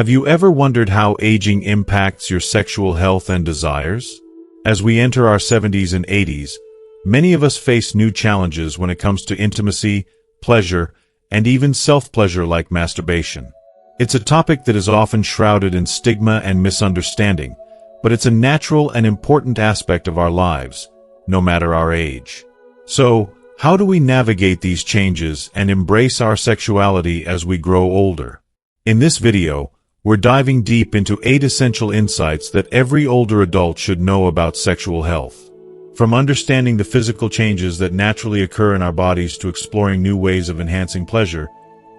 Have you ever wondered how aging impacts your sexual health and desires? As we enter our 70s and 80s, many of us face new challenges when it comes to intimacy, pleasure, and even self-pleasure like masturbation. It's a topic that is often shrouded in stigma and misunderstanding, but it's a natural and important aspect of our lives, no matter our age. So, how do we navigate these changes and embrace our sexuality as we grow older? In this video, we're diving deep into 8 essential insights that every older adult should know about sexual health. From understanding the physical changes that naturally occur in our bodies to exploring new ways of enhancing pleasure,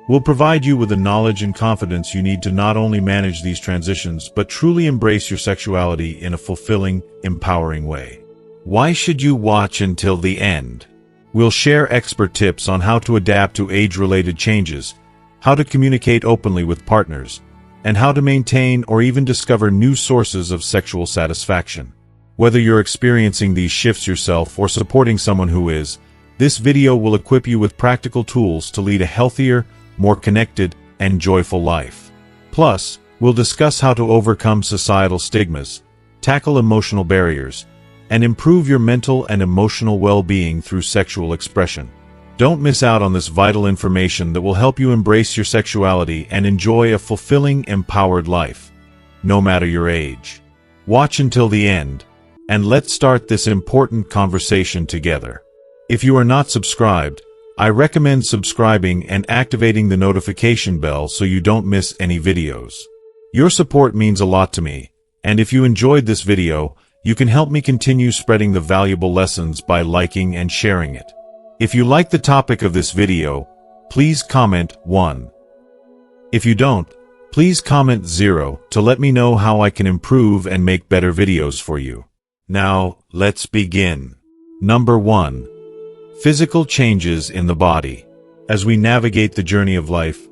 we'll provide you with the knowledge and confidence you need to not only manage these transitions but truly embrace your sexuality in a fulfilling, empowering way. Why should you watch until the end? We'll share expert tips on how to adapt to age-related changes, how to communicate openly with partners, and how to maintain or even discover new sources of sexual satisfaction. Whether you're experiencing these shifts yourself or supporting someone who is, this video will equip you with practical tools to lead a healthier, more connected, and joyful life. Plus, we'll discuss how to overcome societal stigmas, tackle emotional barriers, and improve your mental and emotional well-being through sexual expression. Don't miss out on this vital information that will help you embrace your sexuality and enjoy a fulfilling, empowered life, no matter your age. Watch until the end, and let's start this important conversation together. If you are not subscribed, I recommend subscribing and activating the notification bell so you don't miss any videos. Your support means a lot to me, and if you enjoyed this video, you can help me continue spreading the valuable lessons by liking and sharing it. If you like the topic of this video, please comment 1. If you don't, please comment 0 to let me know how I can improve and make better videos for you. Now, let's begin. Number 1. Physical changes in the body. As we navigate the journey of life,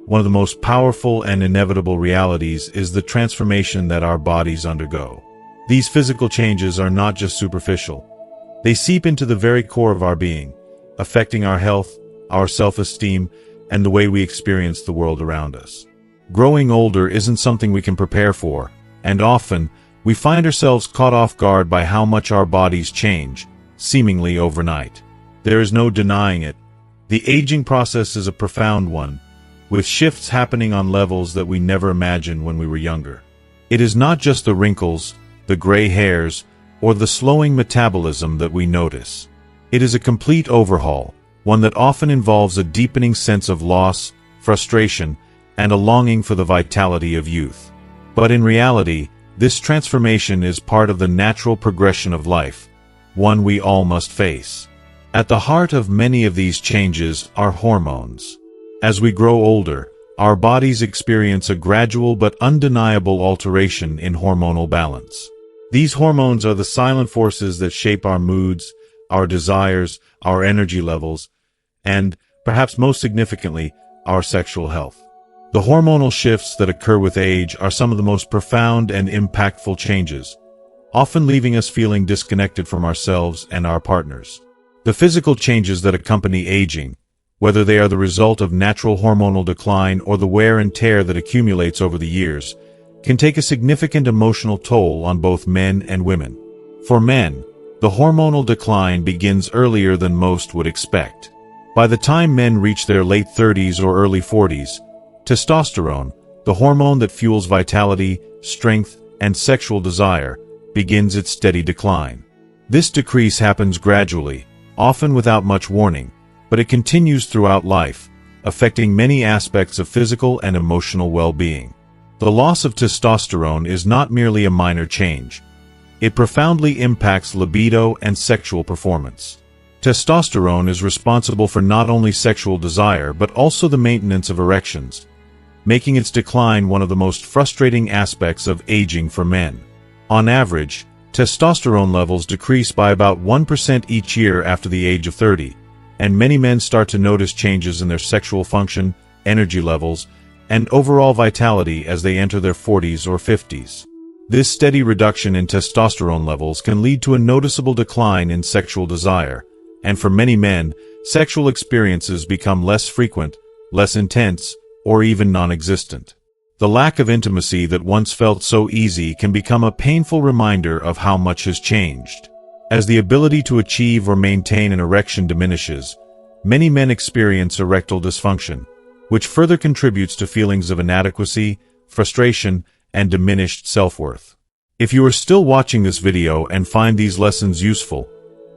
one of the most powerful and inevitable realities is the transformation that our bodies undergo. These physical changes are not just superficial. They seep into the very core of our being, affecting our health, our self-esteem, and the way we experience the world around us. Growing older isn't something we can prepare for, and often, we find ourselves caught off guard by how much our bodies change, seemingly overnight. There is no denying it. The aging process is a profound one, with shifts happening on levels that we never imagined when we were younger. It is not just the wrinkles, the gray hairs, or the slowing metabolism that we notice. It is a complete overhaul, one that often involves a deepening sense of loss, frustration, and a longing for the vitality of youth. But in reality, this transformation is part of the natural progression of life, one we all must face. At the heart of many of these changes are hormones. As we grow older, our bodies experience a gradual but undeniable alteration in hormonal balance. These hormones are the silent forces that shape our moods, our desires, our energy levels, and, perhaps most significantly, our sexual health. The hormonal shifts that occur with age are some of the most profound and impactful changes, often leaving us feeling disconnected from ourselves and our partners. The physical changes that accompany aging, whether they are the result of natural hormonal decline or the wear and tear that accumulates over the years, can take a significant emotional toll on both men and women. For men, the hormonal decline begins earlier than most would expect. By the time men reach their late 30s or early 40s, testosterone, the hormone that fuels vitality, strength, and sexual desire, begins its steady decline. This decrease happens gradually, often without much warning, but it continues throughout life, affecting many aspects of physical and emotional well-being. The loss of testosterone is not merely a minor change. It profoundly impacts libido and sexual performance. Testosterone is responsible for not only sexual desire but also the maintenance of erections, making its decline one of the most frustrating aspects of aging for men. On average, testosterone levels decrease by about 1% each year after the age of 30, and many men start to notice changes in their sexual function, energy levels, and overall vitality as they enter their 40s or 50s. This steady reduction in testosterone levels can lead to a noticeable decline in sexual desire, and for many men, sexual experiences become less frequent, less intense, or even non-existent. The lack of intimacy that once felt so easy can become a painful reminder of how much has changed. As the ability to achieve or maintain an erection diminishes, many men experience erectile dysfunction, which further contributes to feelings of inadequacy, frustration, and diminished self-worth. If you are still watching this video and find these lessons useful,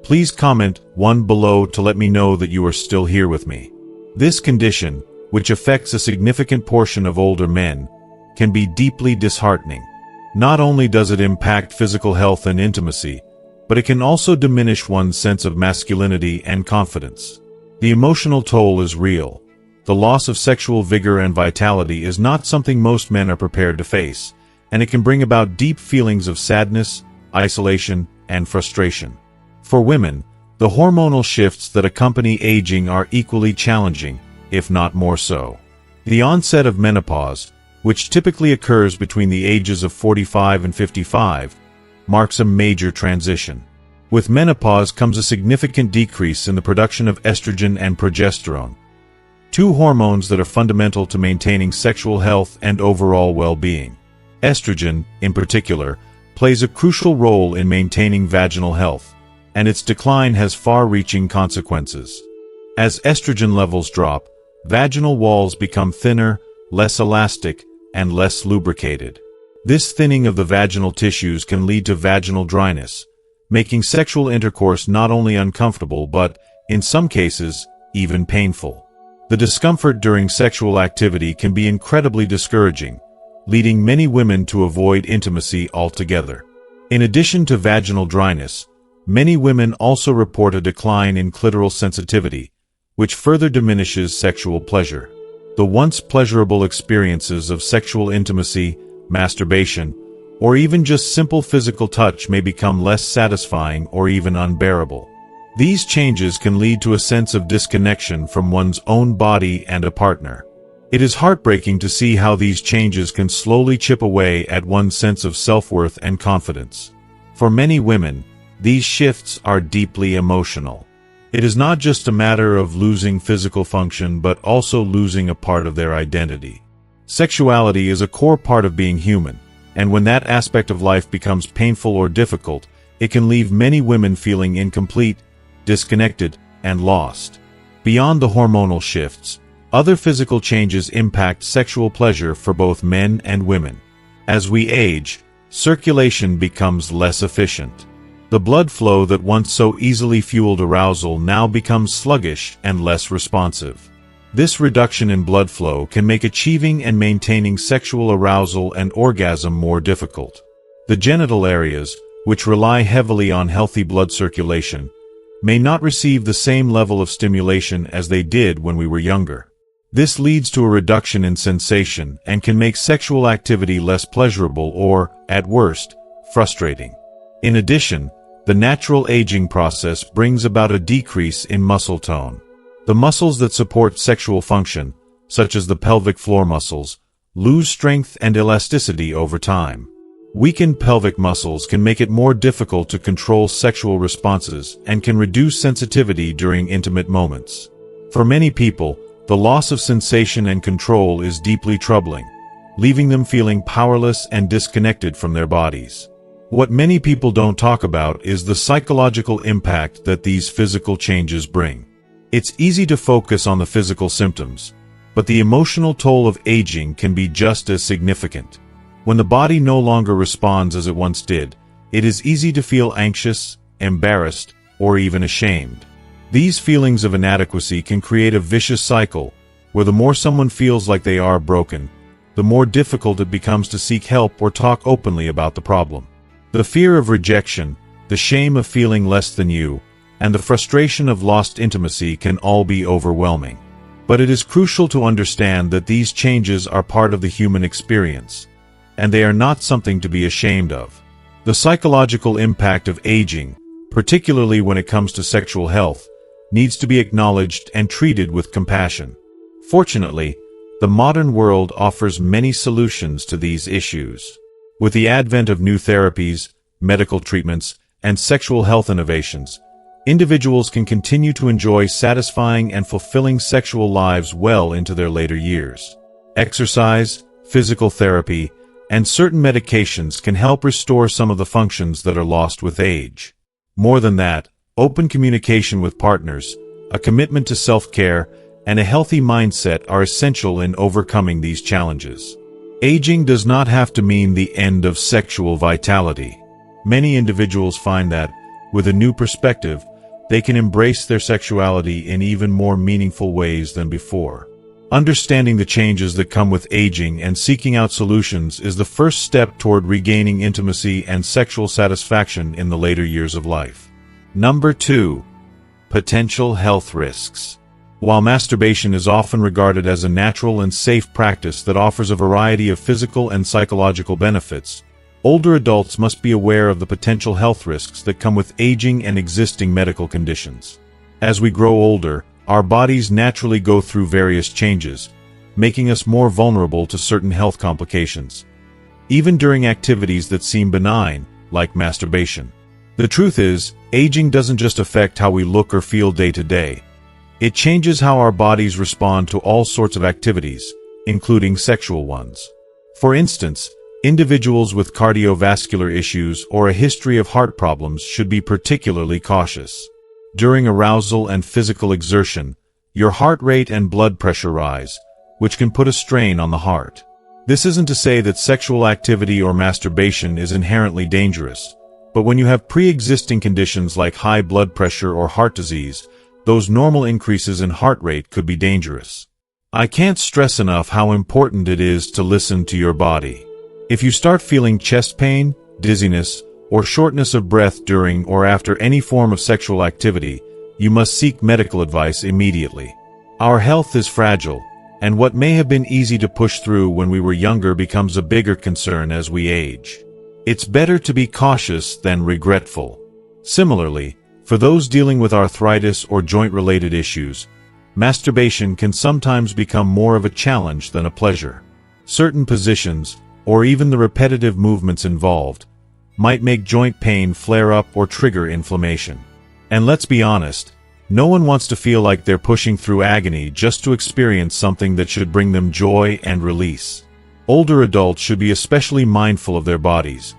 please comment 1 below to let me know that you are still here with me. This condition, which affects a significant portion of older men, can be deeply disheartening. Not only does it impact physical health and intimacy, but it can also diminish one's sense of masculinity and confidence. The emotional toll is real. The loss of sexual vigor and vitality is not something most men are prepared to face, and it can bring about deep feelings of sadness, isolation, and frustration. For women, the hormonal shifts that accompany aging are equally challenging, if not more so. The onset of menopause, which typically occurs between the ages of 45 and 55, marks a major transition. With menopause comes a significant decrease in the production of estrogen and progesterone, two hormones that are fundamental to maintaining sexual health and overall well-being. Estrogen, in particular, plays a crucial role in maintaining vaginal health, and its decline has far-reaching consequences. As estrogen levels drop, vaginal walls become thinner, less elastic, and less lubricated. This thinning of the vaginal tissues can lead to vaginal dryness, making sexual intercourse not only uncomfortable but, in some cases, even painful. The discomfort during sexual activity can be incredibly discouraging, leading many women to avoid intimacy altogether. In addition to vaginal dryness, many women also report a decline in clitoral sensitivity, which further diminishes sexual pleasure. The once pleasurable experiences of sexual intimacy, masturbation, or even just simple physical touch may become less satisfying or even unbearable. These changes can lead to a sense of disconnection from one's own body and a partner. It is heartbreaking to see how these changes can slowly chip away at one's sense of self-worth and confidence. For many women, these shifts are deeply emotional. It is not just a matter of losing physical function but also losing a part of their identity. Sexuality is a core part of being human, and when that aspect of life becomes painful or difficult, it can leave many women feeling incomplete, disconnected, and lost. Beyond the hormonal shifts, other physical changes impact sexual pleasure for both men and women. As we age, circulation becomes less efficient. The blood flow that once so easily fueled arousal now becomes sluggish and less responsive. This reduction in blood flow can make achieving and maintaining sexual arousal and orgasm more difficult. The genital areas, which rely heavily on healthy blood circulation, may not receive the same level of stimulation as they did when we were younger. This leads to a reduction in sensation and can make sexual activity less pleasurable or, at worst, frustrating. In addition, the natural aging process brings about a decrease in muscle tone. The muscles that support sexual function, such as the pelvic floor muscles, lose strength and elasticity over time. Weakened pelvic muscles can make it more difficult to control sexual responses and can reduce sensitivity during intimate moments. For many people, the loss of sensation and control is deeply troubling, leaving them feeling powerless and disconnected from their bodies. What many people don't talk about is the psychological impact that these physical changes bring. It's easy to focus on the physical symptoms, but the emotional toll of aging can be just as significant. When the body no longer responds as it once did, it is easy to feel anxious, embarrassed, or even ashamed. These feelings of inadequacy can create a vicious cycle, where the more someone feels like they are broken, the more difficult it becomes to seek help or talk openly about the problem. The fear of rejection, the shame of feeling less than you, and the frustration of lost intimacy can all be overwhelming. But it is crucial to understand that these changes are part of the human experience, and they are not something to be ashamed of. The psychological impact of aging, particularly when it comes to sexual health, needs to be acknowledged and treated with compassion. Fortunately, the modern world offers many solutions to these issues. With the advent of new therapies, medical treatments, and sexual health innovations, individuals can continue to enjoy satisfying and fulfilling sexual lives well into their later years. Exercise, physical therapy, and certain medications can help restore some of the functions that are lost with age. More than that, open communication with partners, a commitment to self-care, and a healthy mindset are essential in overcoming these challenges. Aging does not have to mean the end of sexual vitality. Many individuals find that, with a new perspective, they can embrace their sexuality in even more meaningful ways than before. Understanding the changes that come with aging and seeking out solutions is the first step toward regaining intimacy and sexual satisfaction in the later years of life. Number 2. Potential health risks. While masturbation is often regarded as a natural and safe practice that offers a variety of physical and psychological benefits, older adults must be aware of the potential health risks that come with aging and existing medical conditions. As we grow older, our bodies naturally go through various changes, making us more vulnerable to certain health complications, even during activities that seem benign, like masturbation. The truth is, aging doesn't just affect how we look or feel day to day. It changes how our bodies respond to all sorts of activities, including sexual ones. For instance, individuals with cardiovascular issues or a history of heart problems should be particularly cautious. During arousal and physical exertion, your heart rate and blood pressure rise, which can put a strain on the heart. This isn't to say that sexual activity or masturbation is inherently dangerous, but when you have pre-existing conditions like high blood pressure or heart disease, those normal increases in heart rate could be dangerous. I can't stress enough how important it is to listen to your body. If you start feeling chest pain, dizziness, or shortness of breath during or after any form of sexual activity, you must seek medical advice immediately. Our health is fragile, and what may have been easy to push through when we were younger becomes a bigger concern as we age. It's better to be cautious than regretful. Similarly, for those dealing with arthritis or joint-related issues, masturbation can sometimes become more of a challenge than a pleasure. Certain positions, or even the repetitive movements involved, might make joint pain flare up or trigger inflammation. And let's be honest, no one wants to feel like they're pushing through agony just to experience something that should bring them joy and release. Older adults should be especially mindful of their bodies.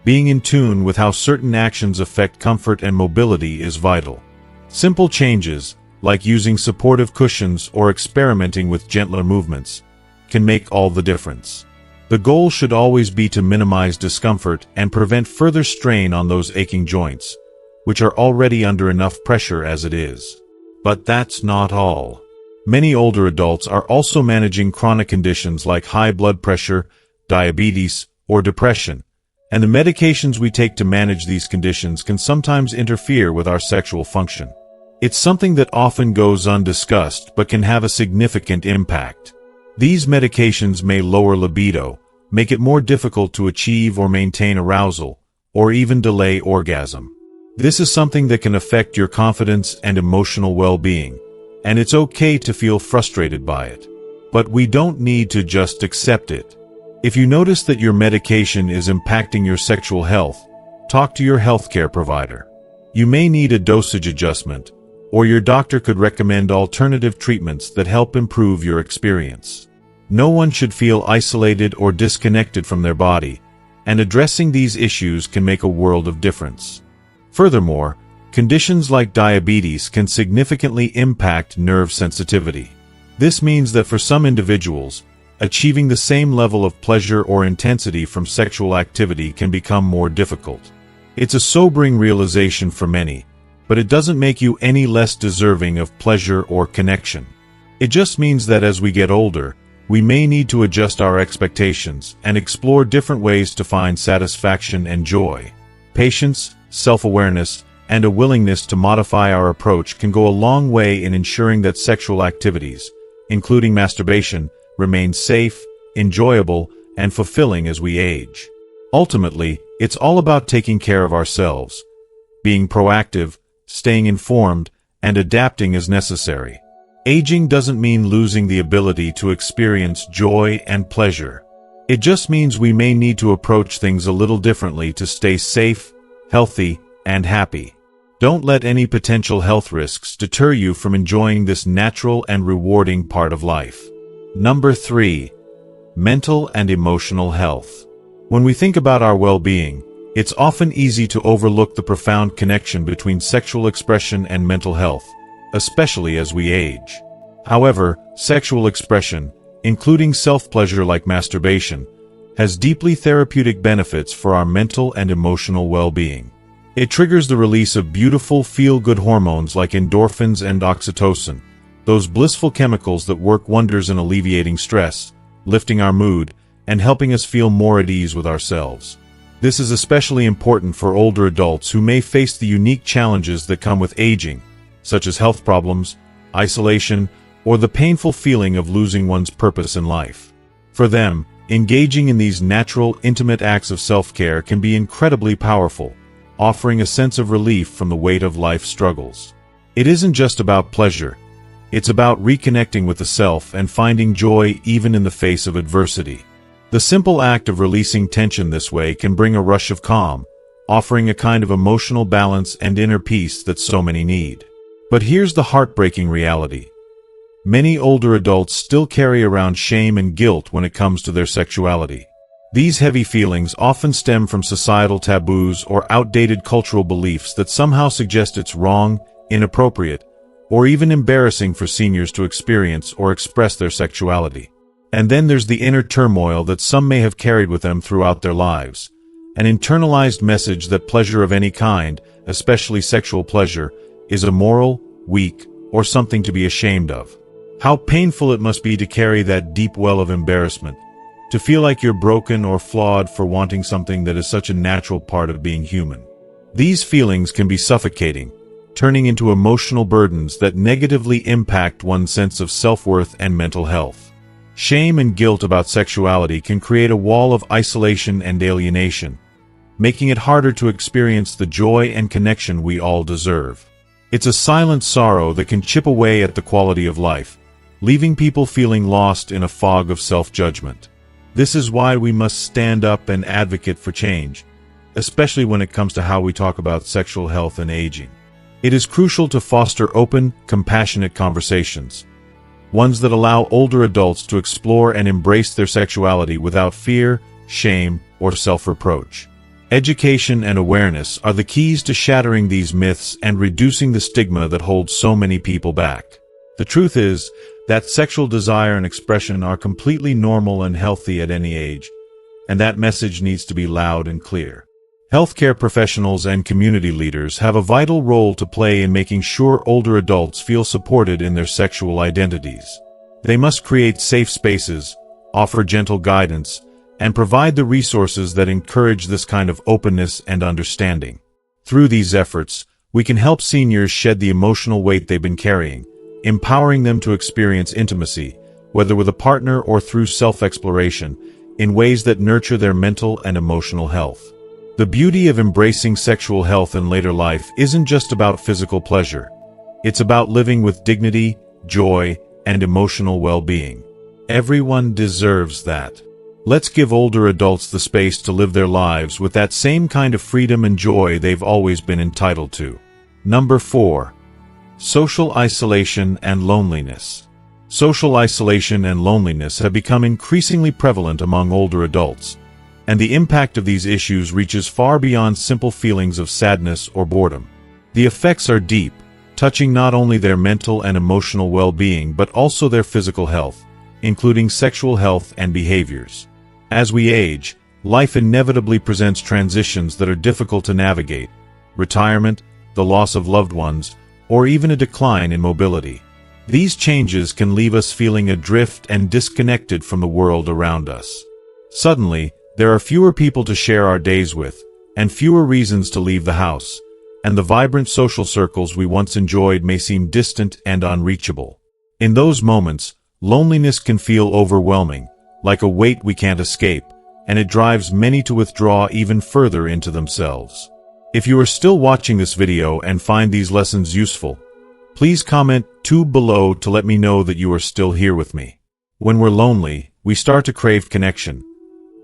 Being in tune with how certain actions affect comfort and mobility is vital. Simple changes, like using supportive cushions or experimenting with gentler movements, can make all the difference. The goal should always be to minimize discomfort and prevent further strain on those aching joints, which are already under enough pressure as it is. But that's not all. Many older adults are also managing chronic conditions like high blood pressure, diabetes, or depression, and the medications we take to manage these conditions can sometimes interfere with our sexual function. It's something that often goes undiscussed but can have a significant impact. These medications may lower libido, make it more difficult to achieve or maintain arousal, or even delay orgasm. This is something that can affect your confidence and emotional well-being, and it's okay to feel frustrated by it. But we don't need to just accept it. If you notice that your medication is impacting your sexual health, talk to your healthcare provider. You may need a dosage adjustment, or your doctor could recommend alternative treatments that help improve your experience. No one should feel isolated or disconnected from their body, and addressing these issues can make a world of difference. Furthermore, conditions like diabetes can significantly impact nerve sensitivity. This means that for some individuals, achieving the same level of pleasure or intensity from sexual activity can become more difficult. It's a sobering realization for many, but it doesn't make you any less deserving of pleasure or connection. It just means that as we get older, we may need to adjust our expectations and explore different ways to find satisfaction and joy. Patience, self-awareness, and a willingness to modify our approach can go a long way in ensuring that sexual activities, including masturbation, remain safe, enjoyable, and fulfilling as we age. Ultimately, it's all about taking care of ourselves, being proactive, staying informed, and adapting as necessary. Aging doesn't mean losing the ability to experience joy and pleasure. It just means we may need to approach things a little differently to stay safe, healthy, and happy. Don't let any potential health risks deter you from enjoying this natural and rewarding part of life. Number 3. mental and emotional health. When we think about our well-being, it's often easy to overlook the profound connection between sexual expression and mental health, especially as we age. However, sexual expression, including self-pleasure like masturbation, has deeply therapeutic benefits for our mental and emotional well-being. It triggers the release of beautiful feel-good hormones like endorphins and oxytocin, those blissful chemicals that work wonders in alleviating stress, lifting our mood, and helping us feel more at ease with ourselves. This is especially important for older adults who may face the unique challenges that come with aging, such as health problems, isolation, or the painful feeling of losing one's purpose in life. For them, engaging in these natural, intimate acts of self-care can be incredibly powerful, offering a sense of relief from the weight of life's struggles. It isn't just about pleasure. It's about reconnecting with the self and finding joy even in the face of adversity. The simple act of releasing tension this way can bring a rush of calm, offering a kind of emotional balance and inner peace that so many need. But here's the heartbreaking reality. Many older adults still carry around shame and guilt when it comes to their sexuality. These heavy feelings often stem from societal taboos or outdated cultural beliefs that somehow suggest it's wrong, inappropriate, or even embarrassing for seniors to experience or express their sexuality. And then there's the inner turmoil that some may have carried with them throughout their lives, an internalized message that pleasure of any kind, especially sexual pleasure, is immoral, weak, or something to be ashamed of. How painful it must be to carry that deep well of embarrassment, to feel like you're broken or flawed for wanting something that is such a natural part of being human. These feelings can be suffocating, turning into emotional burdens that negatively impact one's sense of self-worth and mental health. Shame and guilt about sexuality can create a wall of isolation and alienation, making it harder to experience the joy and connection we all deserve. It's a silent sorrow that can chip away at the quality of life, leaving people feeling lost in a fog of self-judgment. This is why we must stand up and advocate for change, especially when it comes to how we talk about sexual health and aging. It is crucial to foster open, compassionate conversations, ones that allow older adults to explore and embrace their sexuality without fear, shame, or self-reproach. Education and awareness are the keys to shattering these myths and reducing the stigma that holds so many people back. The truth is that sexual desire and expression are completely normal and healthy at any age, and that message needs to be loud and clear. Healthcare professionals and community leaders have a vital role to play in making sure older adults feel supported in their sexual identities. They must create safe spaces, offer gentle guidance, and provide the resources that encourage this kind of openness and understanding. Through these efforts, we can help seniors shed the emotional weight they've been carrying, empowering them to experience intimacy, whether with a partner or through self-exploration, in ways that nurture their mental and emotional health. The beauty of embracing sexual health in later life isn't just about physical pleasure. It's about living with dignity, joy, and emotional well-being. Everyone deserves that. Let's give older adults the space to live their lives with that same kind of freedom and joy they've always been entitled to. Number 4. Social isolation and loneliness. Social isolation and loneliness have become increasingly prevalent among older adults, and the impact of these issues reaches far beyond simple feelings of sadness or boredom. The effects are deep, touching not only their mental and emotional well-being but also their physical health, including sexual health and behaviors. As we age, life inevitably presents transitions that are difficult to navigate: retirement, the loss of loved ones, or even a decline in mobility. These changes can leave us feeling adrift and disconnected from the world around us. Suddenly, there are fewer people to share our days with, and fewer reasons to leave the house, and the vibrant social circles we once enjoyed may seem distant and unreachable. In those moments, loneliness can feel overwhelming, like a weight we can't escape, and it drives many to withdraw even further into themselves. If you are still watching this video and find these lessons useful, please comment below to let me know that you are still here with me. When we're lonely, we start to crave connection.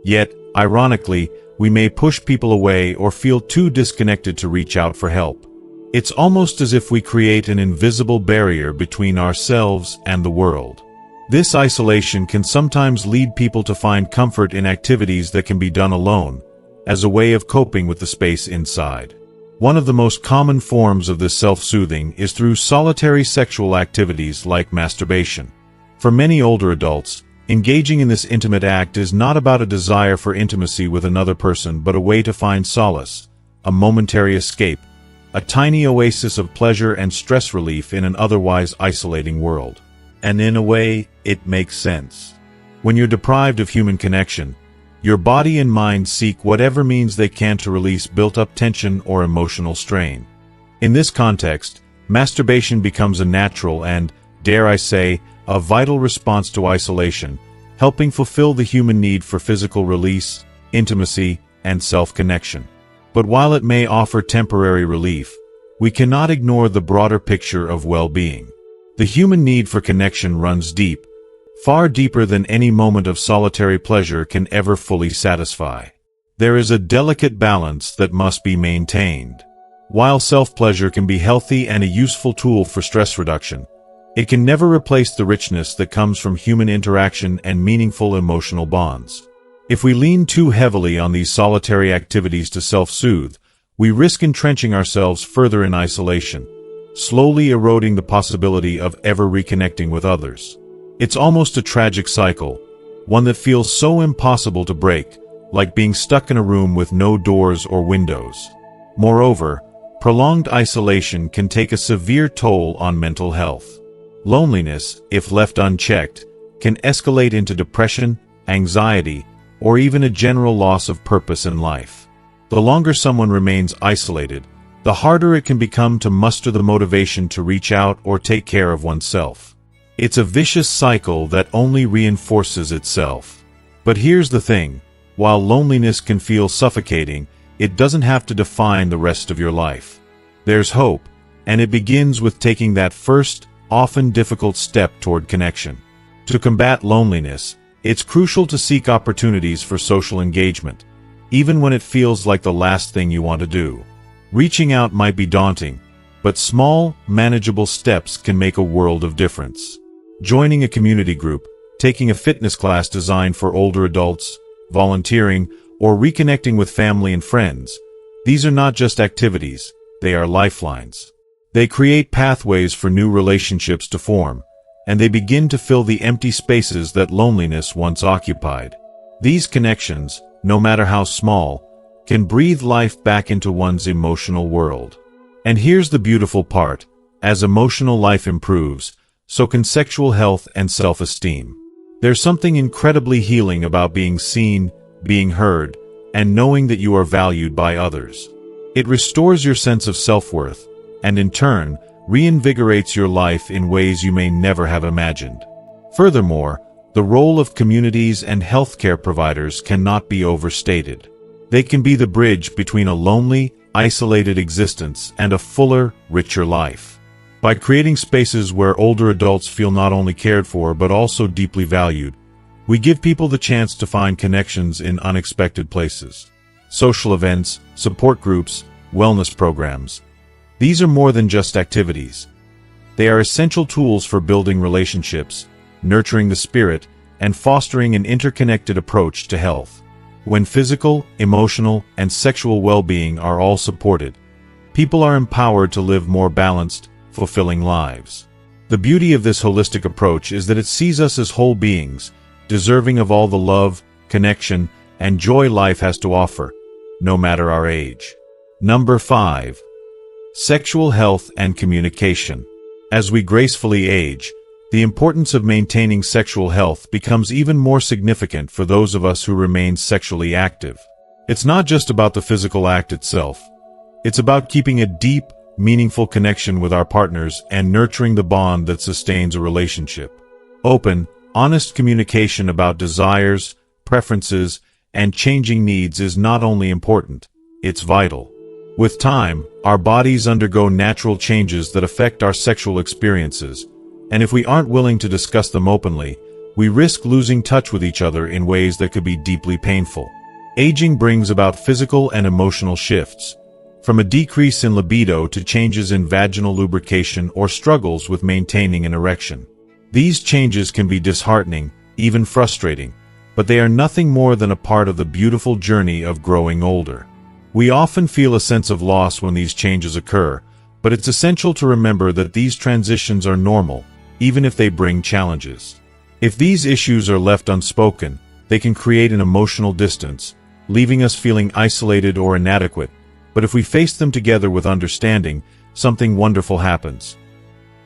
Yet, ironically, we may push people away or feel too disconnected to reach out for help. It's almost as if we create an invisible barrier between ourselves and the world. This isolation can sometimes lead people to find comfort in activities that can be done alone, as a way of coping with the space inside. One of the most common forms of this self-soothing is through solitary sexual activities like masturbation. For many older adults, engaging in this intimate act is not about a desire for intimacy with another person but a way to find solace, a momentary escape, a tiny oasis of pleasure and stress relief in an otherwise isolating world. And in a way, it makes sense. When you're deprived of human connection, your body and mind seek whatever means they can to release built-up tension or emotional strain. In this context, masturbation becomes a natural and, dare I say, a vital response to isolation, helping fulfill the human need for physical release, intimacy, and self-connection. But while it may offer temporary relief, we cannot ignore the broader picture of well-being. The human need for connection runs deep, far deeper than any moment of solitary pleasure can ever fully satisfy. There is a delicate balance that must be maintained. While self-pleasure can be healthy and a useful tool for stress reduction, it can never replace the richness that comes from human interaction and meaningful emotional bonds. If we lean too heavily on these solitary activities to self-soothe, we risk entrenching ourselves further in isolation, slowly eroding the possibility of ever reconnecting with others. It's almost a tragic cycle, one that feels so impossible to break, like being stuck in a room with no doors or windows. Moreover, prolonged isolation can take a severe toll on mental health. Loneliness, if left unchecked, can escalate into depression, anxiety, or even a general loss of purpose in life. The longer someone remains isolated, the harder it can become to muster the motivation to reach out or take care of oneself. It's a vicious cycle that only reinforces itself. But here's the thing, while loneliness can feel suffocating, it doesn't have to define the rest of your life. There's hope, and it begins with taking that first, often difficult step toward connection. To combat loneliness, it's crucial to seek opportunities for social engagement, even when it feels like the last thing you want to do. Reaching out might be daunting, but small, manageable steps can make a world of difference. Joining a community group, taking a fitness class designed for older adults, volunteering, or reconnecting with family and friends, these are not just activities, they are lifelines. They create pathways for new relationships to form, and they begin to fill the empty spaces that loneliness once occupied. These connections, no matter how small, can breathe life back into one's emotional world. And here's the beautiful part, as emotional life improves, so can sexual health and self-esteem. There's something incredibly healing about being seen, being heard, and knowing that you are valued by others. It restores your sense of self-worth, and in turn, reinvigorates your life in ways you may never have imagined. Furthermore, the role of communities and healthcare providers cannot be overstated. They can be the bridge between a lonely, isolated existence and a fuller, richer life. By creating spaces where older adults feel not only cared for but also deeply valued, we give people the chance to find connections in unexpected places. Social events, support groups, wellness programs. These are more than just activities. They are essential tools for building relationships, nurturing the spirit, and fostering an interconnected approach to health. When physical, emotional, and sexual well-being are all supported, people are empowered to live more balanced, fulfilling lives. The beauty of this holistic approach is that it sees us as whole beings, deserving of all the love, connection, and joy life has to offer, no matter our age. Number 5. Sexual health and communication. As we gracefully age, the importance of maintaining sexual health becomes even more significant for those of us who remain sexually active. It's not just about the physical act itself. It's about keeping a deep, meaningful connection with our partners and nurturing the bond that sustains a relationship. Open, honest communication about desires, preferences, and changing needs is not only important, it's vital. With time, our bodies undergo natural changes that affect our sexual experiences, and if we aren't willing to discuss them openly, we risk losing touch with each other in ways that could be deeply painful. Aging brings about physical and emotional shifts, from a decrease in libido to changes in vaginal lubrication or struggles with maintaining an erection. These changes can be disheartening, even frustrating, but they are nothing more than a part of the beautiful journey of growing older. We often feel a sense of loss when these changes occur, but it's essential to remember that these transitions are normal, even if they bring challenges. If these issues are left unspoken, they can create an emotional distance, leaving us feeling isolated or inadequate. But if we face them together with understanding, something wonderful happens.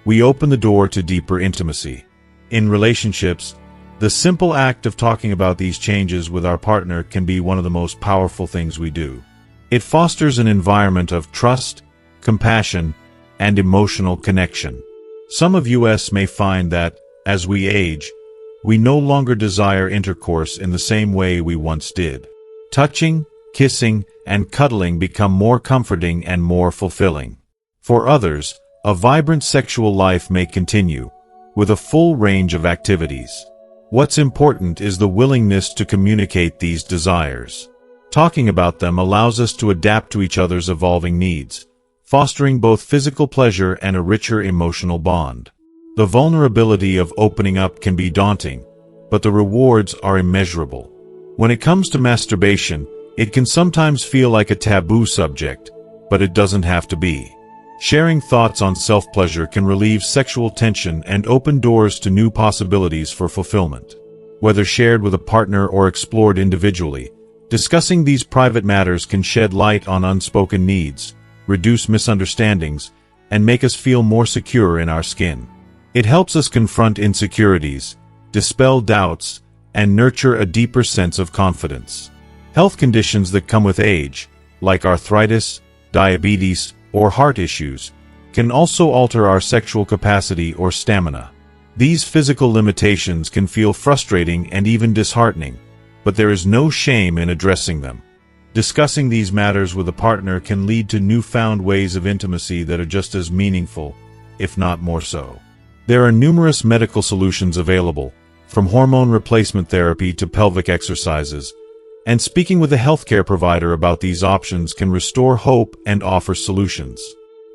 We open the door to deeper intimacy. In relationships, the simple act of talking about these changes with our partner can be one of the most powerful things we do. It fosters an environment of trust, compassion, and emotional connection. Some of us may find that, as we age, we no longer desire intercourse in the same way we once did. Touching, kissing, and cuddling become more comforting and more fulfilling. For others, a vibrant sexual life may continue, with a full range of activities. What's important is the willingness to communicate these desires. Talking about them allows us to adapt to each other's evolving needs, fostering both physical pleasure and a richer emotional bond. The vulnerability of opening up can be daunting, but the rewards are immeasurable. When it comes to masturbation, it can sometimes feel like a taboo subject, but it doesn't have to be. Sharing thoughts on self-pleasure can relieve sexual tension and open doors to new possibilities for fulfillment. Whether shared with a partner or explored individually, discussing these private matters can shed light on unspoken needs, reduce misunderstandings, and make us feel more secure in our skin. It helps us confront insecurities, dispel doubts, and nurture a deeper sense of confidence. Health conditions that come with age, like arthritis, diabetes, or heart issues, can also alter our sexual capacity or stamina. These physical limitations can feel frustrating and even disheartening, but there is no shame in addressing them. Discussing these matters with a partner can lead to newfound ways of intimacy that are just as meaningful, if not more so. There are numerous medical solutions available, from hormone replacement therapy to pelvic exercises, and speaking with a healthcare provider about these options can restore hope and offer solutions.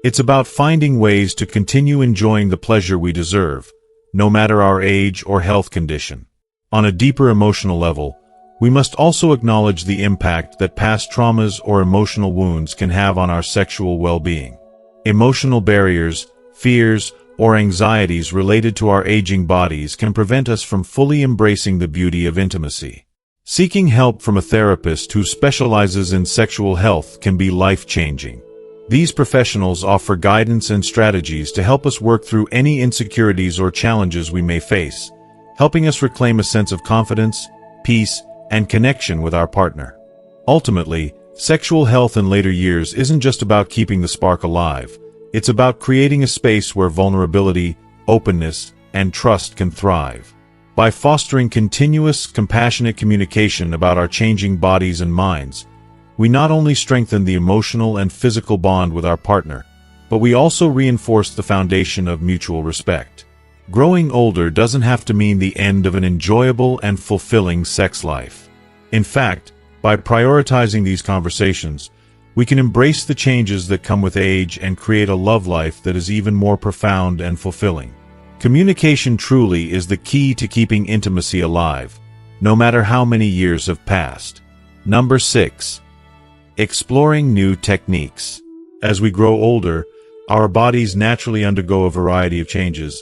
It's about finding ways to continue enjoying the pleasure we deserve, no matter our age or health condition. On a deeper emotional level, we must also acknowledge the impact that past traumas or emotional wounds can have on our sexual well-being. Emotional barriers, fears, or anxieties related to our aging bodies can prevent us from fully embracing the beauty of intimacy. Seeking help from a therapist who specializes in sexual health can be life-changing. These professionals offer guidance and strategies to help us work through any insecurities or challenges we may face, helping us reclaim a sense of confidence, peace, and connection with our partner. Ultimately, sexual health in later years isn't just about keeping the spark alive. It's about creating a space where vulnerability, openness, and trust can thrive. By fostering continuous, compassionate communication about our changing bodies and minds, we not only strengthen the emotional and physical bond with our partner, but we also reinforce the foundation of mutual respect. Growing older doesn't have to mean the end of an enjoyable and fulfilling sex life. In fact, by prioritizing these conversations, we can embrace the changes that come with age and create a love life that is even more profound and fulfilling. Communication truly is the key to keeping intimacy alive, no matter how many years have passed. Number 6. Exploring new techniques. As we grow older, our bodies naturally undergo a variety of changes,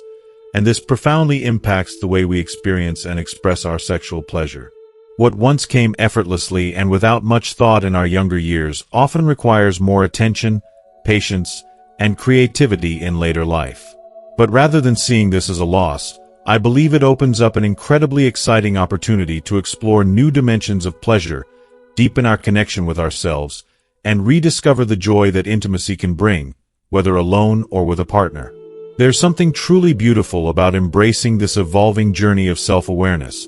and this profoundly impacts the way we experience and express our sexual pleasure. What once came effortlessly and without much thought in our younger years often requires more attention, patience, and creativity in later life. But rather than seeing this as a loss, I believe it opens up an incredibly exciting opportunity to explore new dimensions of pleasure, deepen our connection with ourselves, and rediscover the joy that intimacy can bring, whether alone or with a partner. There's something truly beautiful about embracing this evolving journey of self-awareness,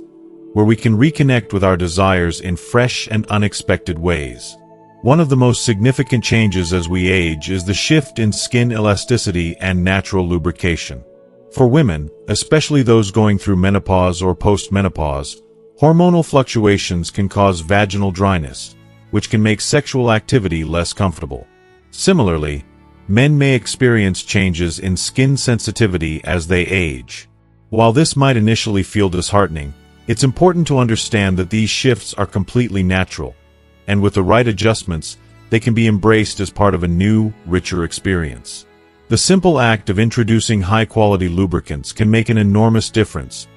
where we can reconnect with our desires in fresh and unexpected ways. One of the most significant changes as we age is the shift in skin elasticity and natural lubrication. For women, especially those going through menopause or post-menopause, hormonal fluctuations can cause vaginal dryness, which can make sexual activity less comfortable. Similarly, men may experience changes in skin sensitivity as they age. While this might initially feel disheartening, it's important to understand that these shifts are completely natural, and with the right adjustments, they can be embraced as part of a new, richer experience. The simple act of introducing high-quality lubricants can make an enormous difference,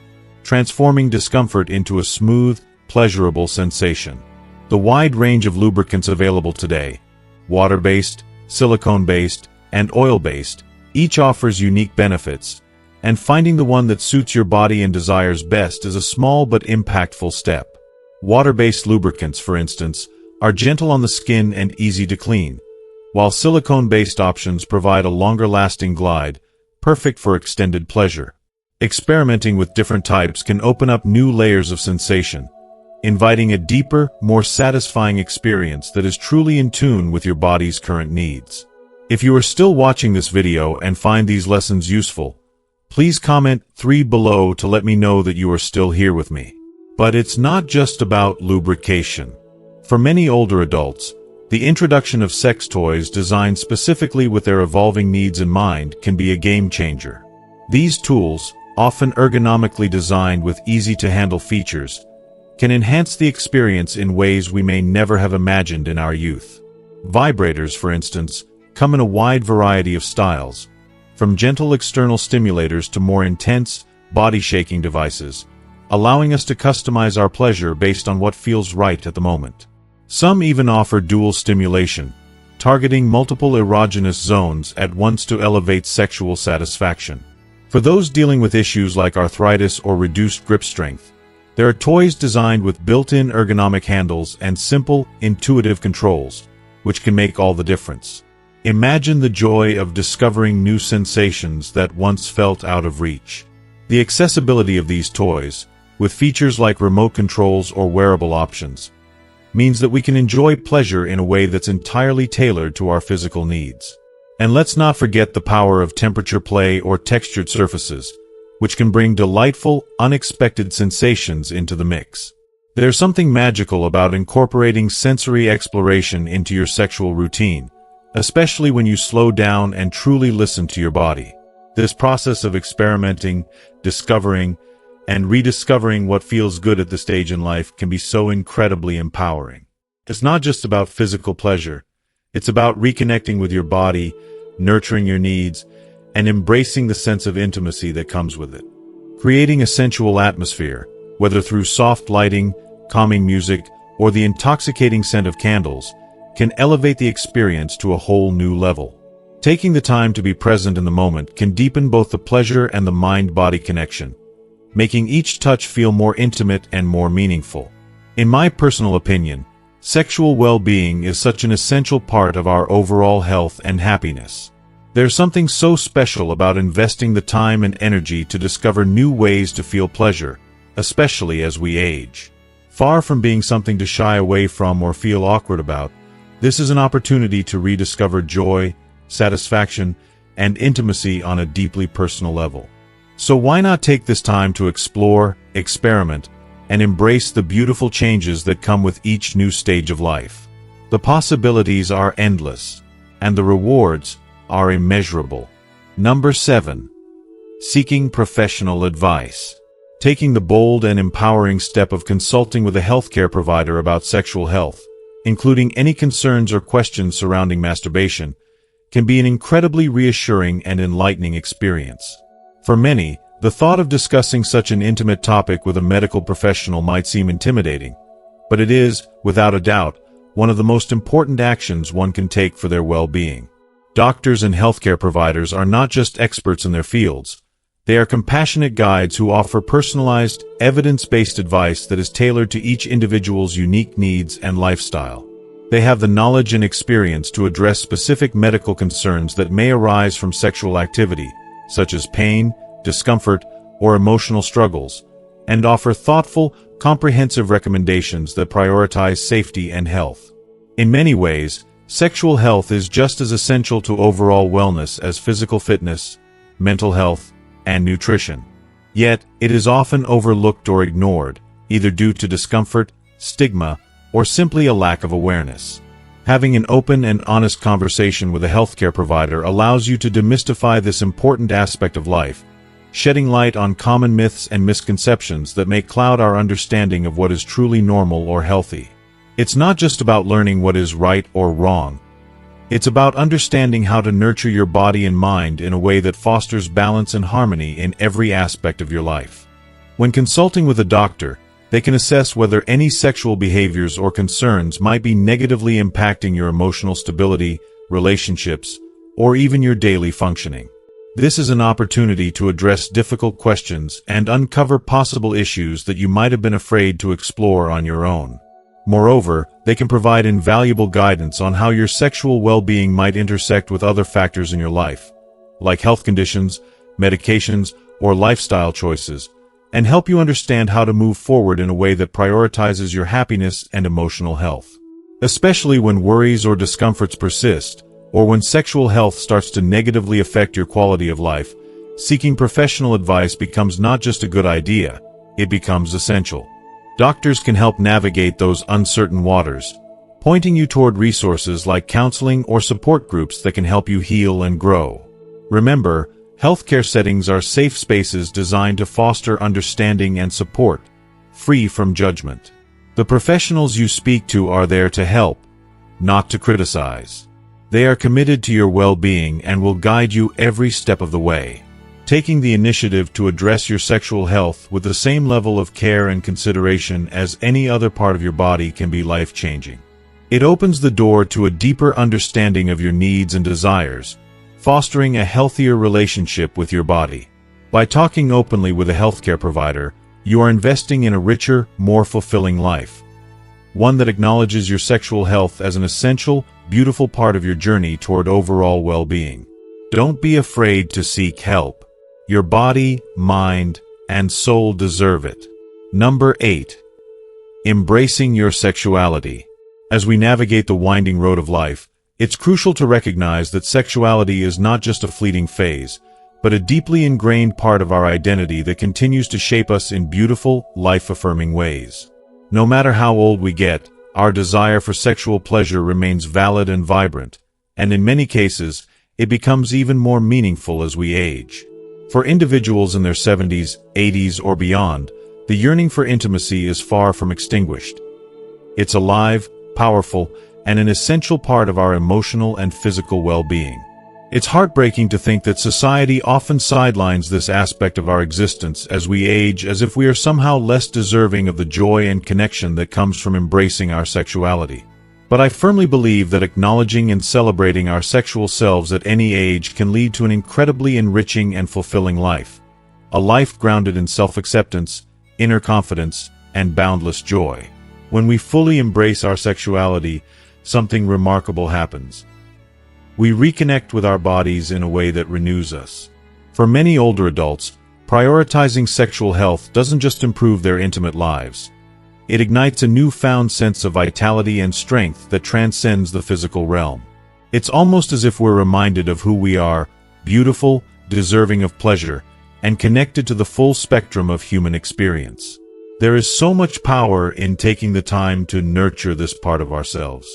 transforming discomfort into a smooth, pleasurable sensation. The wide range of lubricants available today, water-based, silicone-based, and oil-based, each offers unique benefits, and finding the one that suits your body and desires best is a small but impactful step. Water-based lubricants, for instance, are gentle on the skin and easy to clean, while silicone-based options provide a longer-lasting glide, perfect for extended pleasure. Experimenting with different types can open up new layers of sensation, inviting a deeper, more satisfying experience that is truly in tune with your body's current needs. If you are still watching this video and find these lessons useful, please comment 3 below to let me know that you are still here with me. But it's not just about lubrication. For many older adults, the introduction of sex toys designed specifically with their evolving needs in mind can be a game changer. These tools, often ergonomically designed with easy-to-handle features, can enhance the experience in ways we may never have imagined in our youth. Vibrators, for instance, come in a wide variety of styles, from gentle external stimulators to more intense, body-shaking devices, allowing us to customize our pleasure based on what feels right at the moment. Some even offer dual stimulation, targeting multiple erogenous zones at once to elevate sexual satisfaction. For those dealing with issues like arthritis or reduced grip strength, there are toys designed with built-in ergonomic handles and simple, intuitive controls, which can make all the difference. Imagine the joy of discovering new sensations that once felt out of reach. The accessibility of these toys, with features like remote controls or wearable options, means that we can enjoy pleasure in a way that's entirely tailored to our physical needs. And let's not forget the power of temperature play or textured surfaces, which can bring delightful, unexpected sensations into the mix. There's something magical about incorporating sensory exploration into your sexual routine, especially when you slow down and truly listen to your body. This process of experimenting, discovering, and rediscovering what feels good at this stage in life can be so incredibly empowering. It's not just about physical pleasure. It's about reconnecting with your body, nurturing your needs, and embracing the sense of intimacy that comes with it. Creating a sensual atmosphere, whether through soft lighting, calming music, or the intoxicating scent of candles, can elevate the experience to a whole new level. Taking the time to be present in the moment can deepen both the pleasure and the mind-body connection, making each touch feel more intimate and more meaningful. In my personal opinion, sexual well-being is such an essential part of our overall health and happiness. There's something so special about investing the time and energy to discover new ways to feel pleasure, especially as we age. Far from being something to shy away from or feel awkward about, this is an opportunity to rediscover joy, satisfaction, and intimacy on a deeply personal level. So why not take this time to explore, experiment, and embrace the beautiful changes that come with each new stage of life? The possibilities are endless, and the rewards are immeasurable. Number 7. Seeking professional advice. Taking the bold and empowering step of consulting with a healthcare provider about sexual health, including any concerns or questions surrounding masturbation, can be an incredibly reassuring and enlightening experience. For many, the thought of discussing such an intimate topic with a medical professional might seem intimidating, but it is, without a doubt, one of the most important actions one can take for their well-being. Doctors and healthcare providers are not just experts in their fields. They are compassionate guides who offer personalized, evidence-based advice that is tailored to each individual's unique needs and lifestyle. They have the knowledge and experience to address specific medical concerns that may arise from sexual activity, such as pain, discomfort, or emotional struggles, and offer thoughtful, comprehensive recommendations that prioritize safety and health. In many ways, sexual health is just as essential to overall wellness as physical fitness, mental health, and nutrition. Yet, it is often overlooked or ignored, either due to discomfort, stigma, or simply a lack of awareness. Having an open and honest conversation with a healthcare provider allows you to demystify this important aspect of life, shedding light on common myths and misconceptions that may cloud our understanding of what is truly normal or healthy. It's not just about learning what is right or wrong. It's about understanding how to nurture your body and mind in a way that fosters balance and harmony in every aspect of your life. When consulting with a doctor, they can assess whether any sexual behaviors or concerns might be negatively impacting your emotional stability, relationships, or even your daily functioning. This is an opportunity to address difficult questions and uncover possible issues that you might have been afraid to explore on your own. Moreover, they can provide invaluable guidance on how your sexual well-being might intersect with other factors in your life, like health conditions, medications, or lifestyle choices, and help you understand how to move forward in a way that prioritizes your happiness and emotional health. Especially when worries or discomforts persist, or when sexual health starts to negatively affect your quality of life, seeking professional advice becomes not just a good idea, it becomes essential. Doctors can help navigate those uncertain waters, pointing you toward resources like counseling or support groups that can help you heal and grow. Remember, healthcare settings are safe spaces designed to foster understanding and support, free from judgment. The professionals you speak to are there to help, not to criticize. They are committed to your well-being and will guide you every step of the way. Taking the initiative to address your sexual health with the same level of care and consideration as any other part of your body can be life-changing. It opens the door to a deeper understanding of your needs and desires, fostering a healthier relationship with your body. By talking openly with a healthcare provider, you are investing in a richer, more fulfilling life. One that acknowledges your sexual health as an essential, beautiful part of your journey toward overall well-being. Don't be afraid to seek help. Your body, mind, and soul deserve it. Number 8. Embracing your sexuality. As we navigate the winding road of life, it's crucial to recognize that sexuality is not just a fleeting phase, but a deeply ingrained part of our identity that continues to shape us in beautiful, life-affirming ways. No matter how old we get, our desire for sexual pleasure remains valid and vibrant, and in many cases, it becomes even more meaningful as we age. For individuals in their 70s, 80s, or beyond, the yearning for intimacy is far from extinguished. It's alive, powerful, and an essential part of our emotional and physical well-being. It's heartbreaking to think that society often sidelines this aspect of our existence as we age, as if we are somehow less deserving of the joy and connection that comes from embracing our sexuality. But I firmly believe that acknowledging and celebrating our sexual selves at any age can lead to an incredibly enriching and fulfilling life. A life grounded in self-acceptance, inner confidence, and boundless joy. When we fully embrace our sexuality, something remarkable happens. We reconnect with our bodies in a way that renews us. For many older adults, prioritizing sexual health doesn't just improve their intimate lives. It ignites a newfound sense of vitality and strength that transcends the physical realm. It's almost as if we're reminded of who we are, beautiful, deserving of pleasure, and connected to the full spectrum of human experience. There is so much power in taking the time to nurture this part of ourselves.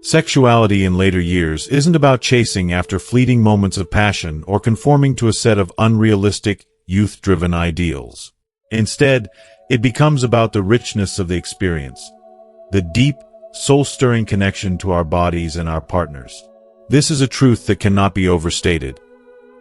Sexuality in later years isn't about chasing after fleeting moments of passion or conforming to a set of unrealistic, youth-driven ideals. Instead, it becomes about the richness of the experience, the deep, soul-stirring connection to our bodies and our partners. This is a truth that cannot be overstated.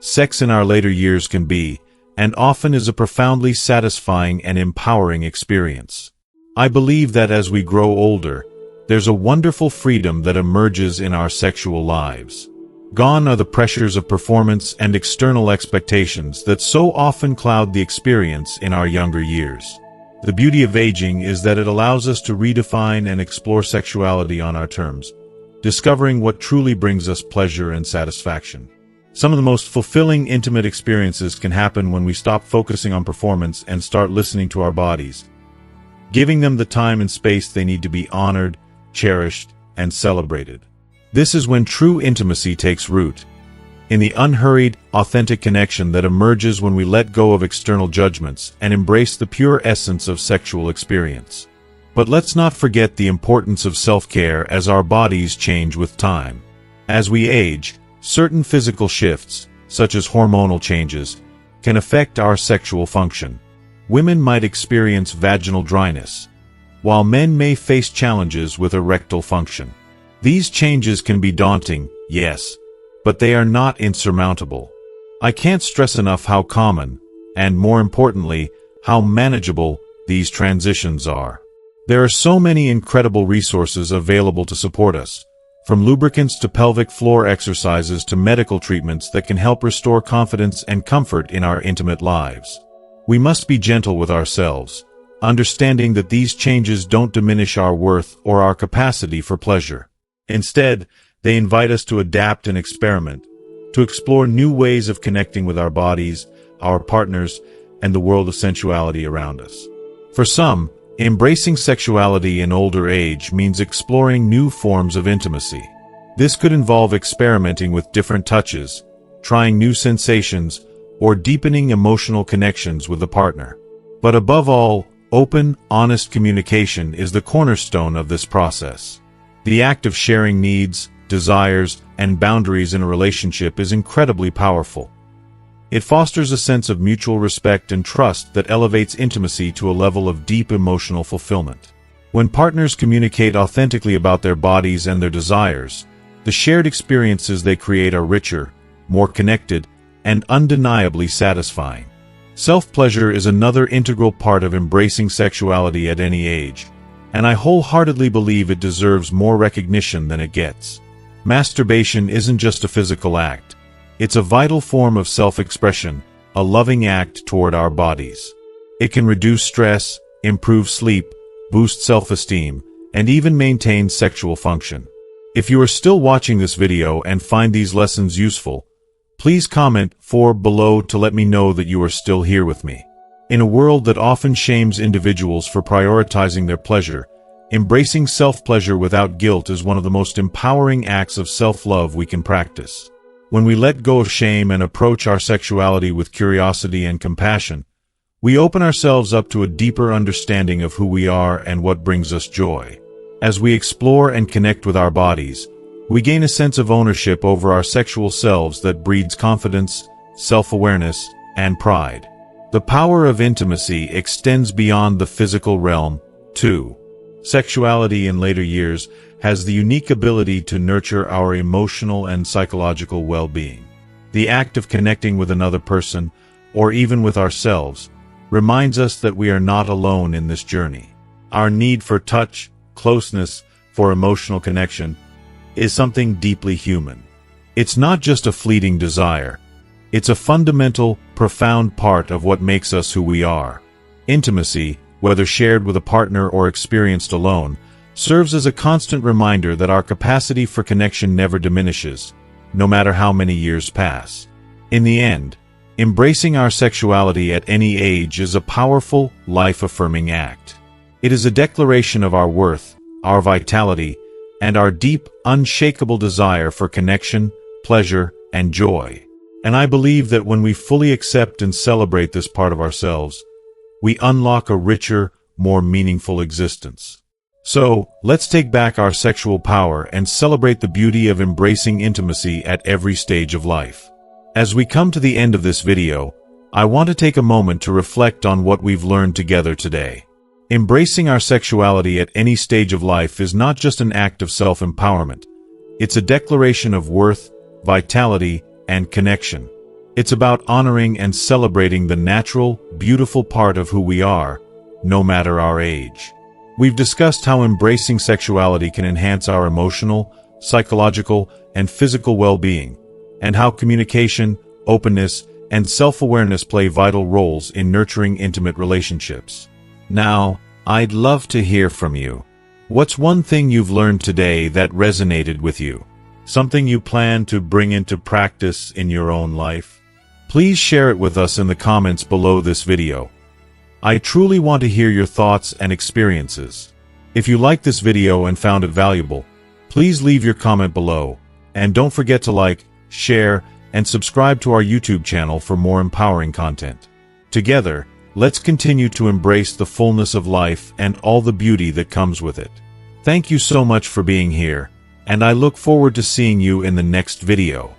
Sex in our later years can be, and often is, a profoundly satisfying and empowering experience. I believe that as we grow older, there's a wonderful freedom that emerges in our sexual lives. Gone are the pressures of performance and external expectations that so often cloud the experience in our younger years. The beauty of aging is that it allows us to redefine and explore sexuality on our terms, discovering what truly brings us pleasure and satisfaction. Some of the most fulfilling intimate experiences can happen when we stop focusing on performance and start listening to our bodies, giving them the time and space they need to be honored, cherished, and celebrated. This is when true intimacy takes root, in the unhurried, authentic connection that emerges when we let go of external judgments and embrace the pure essence of sexual experience. But let's not forget the importance of self-care as our bodies change with time. As we age, certain physical shifts, such as hormonal changes, can affect our sexual function. Women might experience vaginal dryness, while men may face challenges with erectile function. These changes can be daunting, yes, but they are not insurmountable. I can't stress enough how common, and more importantly, how manageable these transitions are. There are so many incredible resources available to support us, from lubricants to pelvic floor exercises to medical treatments that can help restore confidence and comfort in our intimate lives. We must be gentle with ourselves, understanding that these changes don't diminish our worth or our capacity for pleasure. Instead, they invite us to adapt and experiment, to explore new ways of connecting with our bodies, our partners, and the world of sensuality around us. For some, embracing sexuality in older age means exploring new forms of intimacy. This could involve experimenting with different touches, trying new sensations, or deepening emotional connections with a partner. But above all, open, honest communication is the cornerstone of this process. The act of sharing needs, desires, and boundaries in a relationship is incredibly powerful. It fosters a sense of mutual respect and trust that elevates intimacy to a level of deep emotional fulfillment. When partners communicate authentically about their bodies and their desires, the shared experiences they create are richer, more connected, and undeniably satisfying. Self-pleasure is another integral part of embracing sexuality at any age, and I wholeheartedly believe it deserves more recognition than it gets. Masturbation isn't just a physical act. It's a vital form of self-expression, a loving act toward our bodies. It can reduce stress, improve sleep, boost self-esteem, and even maintain sexual function. If you are still watching this video and find these lessons useful, please comment below to let me know that you are still here with me. In a world that often shames individuals for prioritizing their pleasure, embracing self-pleasure without guilt is one of the most empowering acts of self-love we can practice. When we let go of shame and approach our sexuality with curiosity and compassion, we open ourselves up to a deeper understanding of who we are and what brings us joy. As we explore and connect with our bodies, we gain a sense of ownership over our sexual selves that breeds confidence, self-awareness, and pride. The power of intimacy extends beyond the physical realm, too. Sexuality in later years has the unique ability to nurture our emotional and psychological well-being. The act of connecting with another person, or even with ourselves, reminds us that we are not alone in this journey. Our need for touch, closeness, for emotional connection, is something deeply human. It's not just a fleeting desire. It's a fundamental, profound part of what makes us who we are. Intimacy, whether shared with a partner or experienced alone, serves as a constant reminder that our capacity for connection never diminishes, no matter how many years pass. In the end, embracing our sexuality at any age is a powerful, life-affirming act. It is a declaration of our worth, our vitality, and our deep, unshakable desire for connection, pleasure, and joy. And I believe that when we fully accept and celebrate this part of ourselves, we unlock a richer, more meaningful existence. So, let's take back our sexual power and celebrate the beauty of embracing intimacy at every stage of life. As we come to the end of this video, I want to take a moment to reflect on what we've learned together today. Embracing our sexuality at any stage of life is not just an act of self-empowerment. It's a declaration of worth, vitality, and connection. It's about honoring and celebrating the natural, beautiful part of who we are, no matter our age. We've discussed how embracing sexuality can enhance our emotional, psychological, and physical well-being, and how communication, openness, and self-awareness play vital roles in nurturing intimate relationships. Now, I'd love to hear from you. What's one thing you've learned today that resonated with you? Something you plan to bring into practice in your own life? Please share it with us in the comments below this video. I truly want to hear your thoughts and experiences. If you liked this video and found it valuable, please leave your comment below, and don't forget to like, share, and subscribe to our YouTube channel for more empowering content. Together, let's continue to embrace the fullness of life and all the beauty that comes with it. Thank you so much for being here, and I look forward to seeing you in the next video.